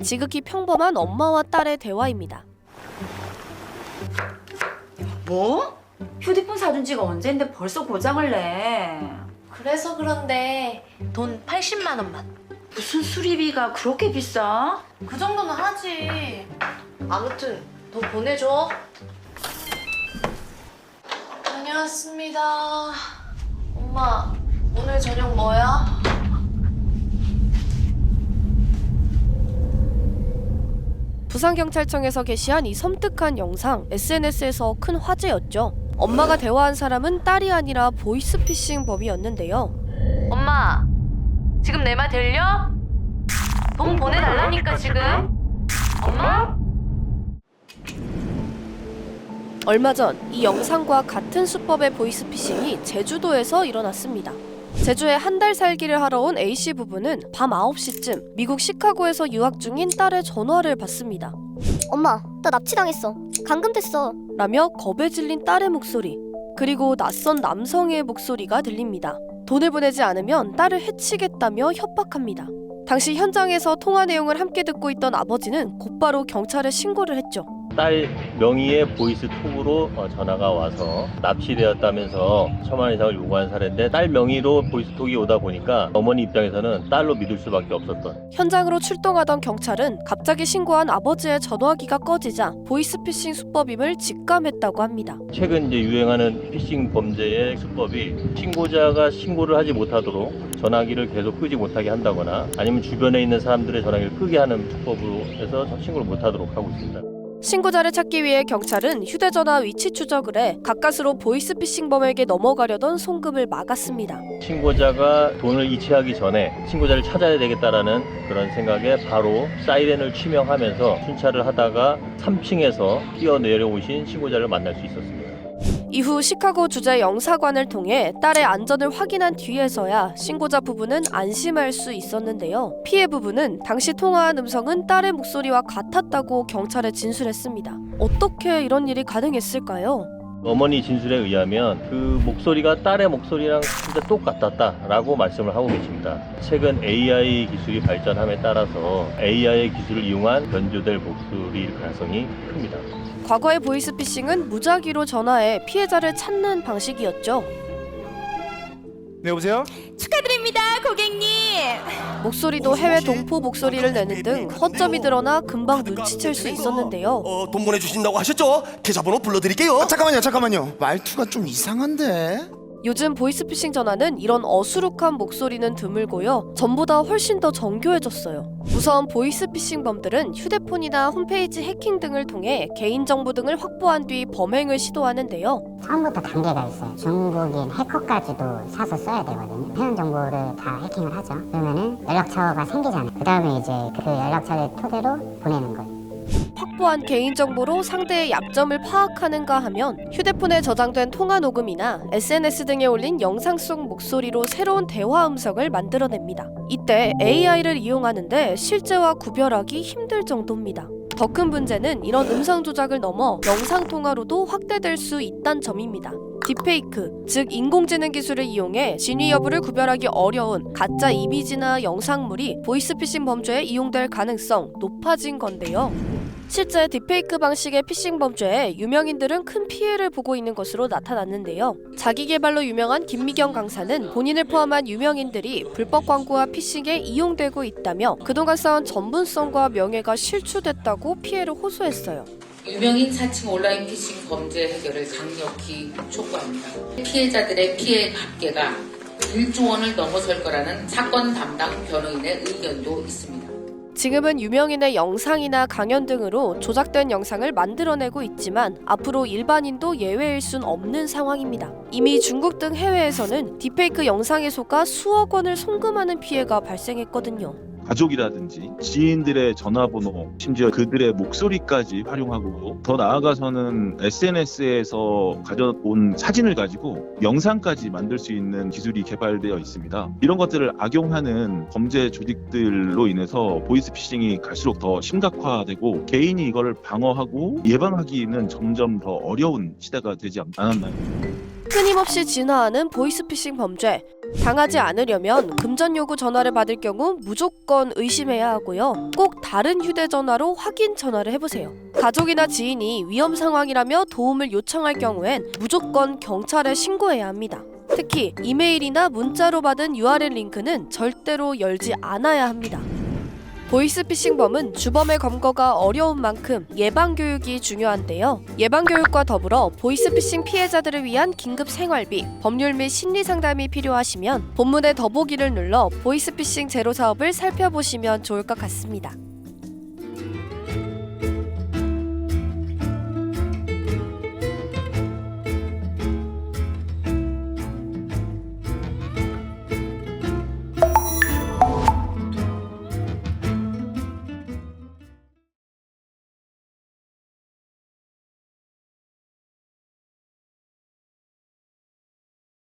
지극히 평범한 엄마와 딸의 대화입니다. 뭐? 휴대폰 사준 지가 언젠데 벌써 고장을 내. 그래서 그런데 돈 80만 원만. 무슨 수리비가 그렇게 비싸? 그 정도는 하지. 아무튼 돈 보내줘. 다녀왔습니다. 엄마, 오늘 저녁 뭐야? 부산경찰청에서 게시한 이 섬뜩한 영상, SNS에서 큰 화제였죠. 엄마가 대화한 사람은 딸이 아니라 보이스피싱 범이었는데요. 엄마, 지금 내 말 들려? 돈 보내달라니까 지금. 엄마? 얼마 전 이 영상과 같은 수법의 보이스피싱이 제주도에서 일어났습니다. 제주에 한 달 살기를 하러 온 A씨 부부는 밤 9시쯤 미국 시카고에서 유학 중인 딸의 전화를 받습니다. 엄마, 나 납치당했어. 감금됐어. 라며 겁에 질린 딸의 목소리, 그리고 낯선 남성의 목소리가 들립니다. 돈을 보내지 않으면 딸을 해치겠다며 협박합니다. 당시 현장에서 통화 내용을 함께 듣고 있던 아버지는 곧바로 경찰에 신고를 했죠. 딸 명의의 보이스톡으로 전화가 와서 납치되었다면서 1,000만 원 이상을 요구한 사례인데, 딸 명의로 보이스톡이 오다 보니까 어머니 입장에서는 딸로 믿을 수밖에 없었던. 현장으로 출동하던 경찰은 갑자기 신고한 아버지의 전화기가 꺼지자 보이스피싱 수법임을 직감했다고 합니다. 최근 이제 유행하는 피싱 범죄의 수법이 신고자가 신고를 하지 못하도록 전화기를 계속 끄지 못하게 한다거나, 아니면 주변에 있는 사람들의 전화기를 끄게 하는 수법으로 해서 신고를 못하도록 하고 있습니다. 신고자를 찾기 위해 경찰은 휴대전화 위치 추적을 해 가까스로 보이스피싱범에게 넘어가려던 송금을 막았습니다. 신고자가 돈을 이체하기 전에 신고자를 찾아야 되겠다라는 그런 생각에 바로 사이렌을 치명하면서 순찰을 하다가 3층에서 뛰어내려오신 신고자를 만날 수 있었습니다. 이후 시카고 주재 영사관을 통해 딸의 안전을 확인한 뒤에서야 신고자 부부는 안심할 수 있었는데요. 피해 부부는 당시 통화한 음성은 딸의 목소리와 같았다고 경찰에 진술했습니다. 어떻게 이런 일이 가능했을까요? 어머니 진술에 의하면 그 목소리가 딸의 목소리랑 진짜 똑같았다라고 말씀을 하고 계십니다. 최근 AI 기술이 발전함에 따라서 AI의 기술을 이용한 변조될 목소리일 가능성이 큽니다. 과거의 보이스피싱은 무작위로 전화해 피해자를 찾는 방식이었죠. 네, 여보세요? 축하드립니다, 고객님. 목소리도 해외 동포 목소리를 내는 등 허점이 드러나 금방 눈치챌 수 있었는데요. 돈 보내주신다고 하셨죠? 계좌번호 불러드릴게요. 잠깐만요. 말투가 좀 이상한데? 요즘 보이스피싱 전화는 이런 어수룩한 목소리는 드물고요. 전보다 훨씬 더 정교해졌어요. 우선 보이스피싱범들은 휴대폰이나 홈페이지 해킹 등을 통해 개인정보 등을 확보한 뒤 범행을 시도하는데요. 처음부터 단계가 있어요. 중국인 해커까지도 사서 써야 되거든요. 회원 정보를 다 해킹을 하죠. 그러면은 연락처가 생기잖아요. 그 다음에 이제 그 연락처를 토대로 보내는 거예요. 확보한 개인정보로 상대의 약점을 파악하는가 하면 휴대폰에 저장된 통화 녹음이나 SNS 등에 올린 영상 속 목소리로 새로운 대화 음성을 만들어냅니다. 이때 AI를 이용하는데 실제와 구별하기 힘들 정도입니다. 더 큰 문제는 이런 음성 조작을 넘어 영상 통화로도 확대될 수 있다는 점입니다. 딥페이크, 즉 인공지능 기술을 이용해 진위 여부를 구별하기 어려운 가짜 이미지나 영상물이 보이스피싱 범죄에 이용될 가능성 높아진 건데요. 실제 딥페이크 방식의 피싱 범죄에 유명인들은 큰 피해를 보고 있는 것으로 나타났는데요. 자기 개발로 유명한 김미경 강사는 본인을 포함한 유명인들이 불법 광고와 피싱에 이용되고 있다며 그동안 쌓은 전문성과 명예가 실추됐다고 피해를 호소했어요. 유명인 사칭 온라인 피싱 범죄 해결을 강력히 촉구합니다. 피해자들의 피해 합계가 1조 원을 넘어설 거라는 사건 담당 변호인의 의견도 있습니다. 지금은 유명인의 영상이나 강연 등으로 조작된 영상을 만들어내고 있지만 앞으로 일반인도 예외일 순 없는 상황입니다. 이미 중국 등 해외에서는 딥페이크 영상에 속아 수억 원을 송금하는 피해가 발생했거든요. 가족이라든지 지인들의 전화번호, 심지어 그들의 목소리까지 활용하고, 더 나아가서는 SNS에서 가져온 사진을 가지고 영상까지 만들 수 있는 기술이 개발되어 있습니다. 이런 것들을 악용하는 범죄 조직들로 인해서 보이스피싱이 갈수록 더 심각화되고, 개인이 이걸 방어하고 예방하기는 점점 더 어려운 시대가 되지 않았나요? 끊임없이 진화하는 보이스피싱 범죄. 당하지 않으려면 금전 요구 전화를 받을 경우 무조건 의심해야 하고요. 꼭 다른 휴대전화로 확인 전화를 해보세요. 가족이나 지인이 위험 상황이라며 도움을 요청할 경우엔 무조건 경찰에 신고해야 합니다. 특히 이메일이나 문자로 받은 URL 링크는 절대로 열지 않아야 합니다. 보이스피싱범은 주범의 검거가 어려운 만큼 예방교육이 중요한데요. 예방교육과 더불어 보이스피싱 피해자들을 위한 긴급 생활비, 법률 및 심리상담이 필요하시면 본문의 더보기를 눌러 보이스피싱 제로 사업을 살펴보시면 좋을 것 같습니다.